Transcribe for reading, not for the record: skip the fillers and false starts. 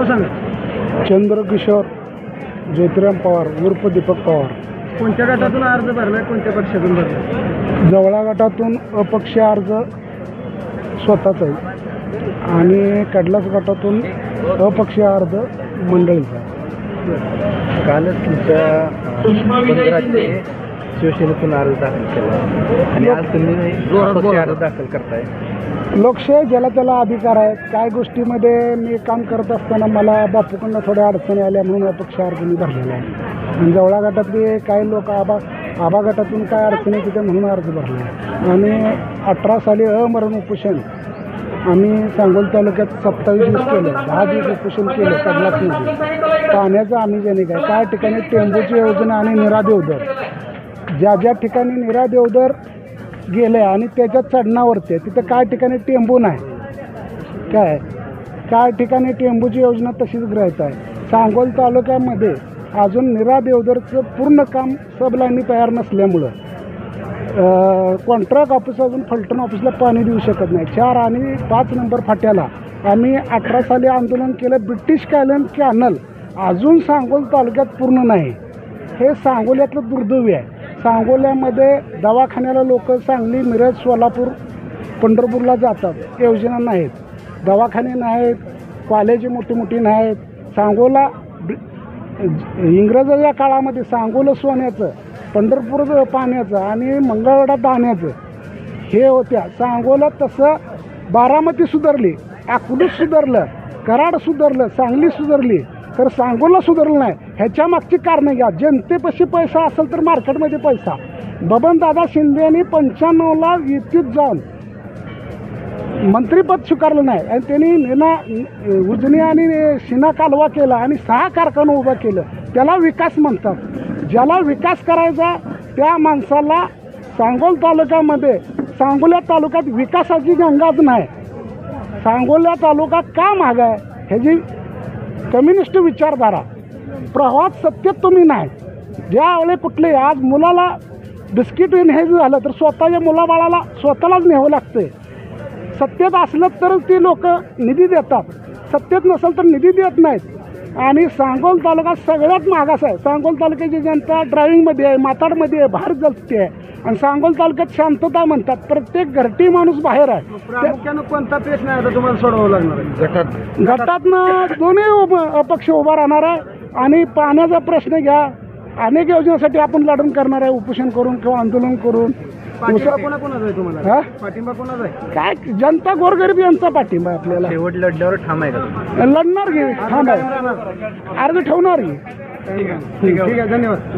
नाव सांगा. चंद्रकिशोर ज्योतिराम पवार उर्फ दीपक पवार. कोणत्या गटातून अर्ज भरलाय, कोणत्या पक्षातून भरलाय? जवळा गटातून अपक्ष अर्ज स्वतःचा आहे आणि कडलास गटातून अपक्ष अर्ज मंडळीचा. कालच तुमच्या पंधराचे शिवसेनेतून अर्ज दाखल केला आणि आज तुम्ही अपक्ष अर्ज दाखल करताय. लोकशाही ज्याला त्याला अधिकार आहे. काय गोष्टीमध्ये मी काम करत असताना मला बापूकडनं थोड्या अडचणी आल्या म्हणून अपक्ष अर्ज मी भरलेला आहे. आणि जवळा गटातले काही लोक आबा गटातून काय अडचणी तिथे म्हणून अर्ज भरला आहे. आणि 18 साली अमरण उपोषण आम्ही सांगोल तालुक्यात 27 दिवस केलं, 10 दिवस उपोषण केलं कडलासमध्ये. पाण्याचं आम्ही ज्याने काय ठिकाणी टेंबूची योजना आणि निरा देवदर, ज्या ठिकाणी निरा देवदर गेले आणि त्याच्या चढणावरती तिथं काय ठिकाणी टेंबू नाही, काय ठिकाणी टेंबूची योजना तशीच ग्रहित आहे. सांगोल तालुक्यामध्ये अजून निरा देवदरचं पूर्ण काम सबलाईनी तयार नसल्यामुळं कॉन्ट्रॅक्ट ऑफिस अजून फलटण ऑफिसला पाणी देऊ शकत नाही. 4 आणि 5 नंबर फाट्याला आम्ही 18 साली आंदोलन केलं. ब्रिटिश कॅनल अजून सांगोल तालुक्यात पूर्ण नाही. हे सांगोल्यातलं दुर्दैवी आहे. सांगोल्यामध्ये दवाखान्याला लोक सांगली, मिरज, सोलापूर, पंढरपूरला जातात. योजना नाहीत, दवाखाने नाहीत, कॉलेज मोठी नाहीत. सांगोला इंग्रजाच्या काळामध्ये सांगोला सोन्याचं, पंढरपूर पाण्याचं आणि मंगळवेढा दाण्याचं हे होत्या. सांगोला तसं बारामती सुधारली, अकलूज सुधारलं, कराड सुधारलं, सांगली सुधारली, तर सांगोला सुधारलं नाही. ह्याच्या मागची कारणं घ्या. जनतेपाशी पैसा असेल तर मार्केटमध्ये पैसा. बबनदादा शिंदेनी 95ला युतीत जाऊन मंत्रिपद स्वीकारलं नाही आणि त्यांनी उजनी आणि शिना कालवा केला आणि 6 कारखाना उभा केलं. त्याला विकास म्हणतात. ज्याला विकास करायचा त्या माणसाला सांगोल तालुक्यामध्ये, सांगोला तालुक्यात विकासाची गंगाच नाही. सांगोला तालुका का मागं आहे ह्याची कम्युनिस्ट विचारधारा, प्रवाहात सत्तेत तुम्ही नाही. ज्यावेळेला कुठले आज मुलाला बिस्किट न्यायचं झालं तर स्वतःच्या मुलाबाळाला स्वतःलाच न्यावं लागतं. सत्तेत असलं तरच ती लोक निधी देतात, सत्तेत नसेल तर निधी देत नाहीत. आणि सांगोल तालुका सगळ्यात मागास आहे. सांगोल तालुक्याची जनता ड्रायव्हिंगमध्ये आहे, माताडमध्ये आहे, बाहेर जगते आहे. आणि सांगोल तालुक्यात शांतता म्हणतात. प्रत्येक घरटी माणूस बाहेर आहे. प्रामुख्यानं कोणता प्रश्न आहे आता तुम्हाला सोडवावं लागणार आहे? गटातनं दोन्ही अपक्ष उभा राहणार आहे. आणि पाण्याचा प्रश्न घ्या, अनेक योजनेसाठी आपण लढण करणार आहे, उपोषण करून किंवा आंदोलन करून. पाठिंबा कोणाचा आहे तुम्हाला? हा? पाठिंबा कोणाचा आहे? काय जनता गोरगरीब यांचा पाठिंबा आहे आपल्याला. शेवट लढल्यावर ठाम आहे का? लढणार घे, ठाम आहे, अर्ज ठेवणार घे. ठीक आहे, धन्यवाद.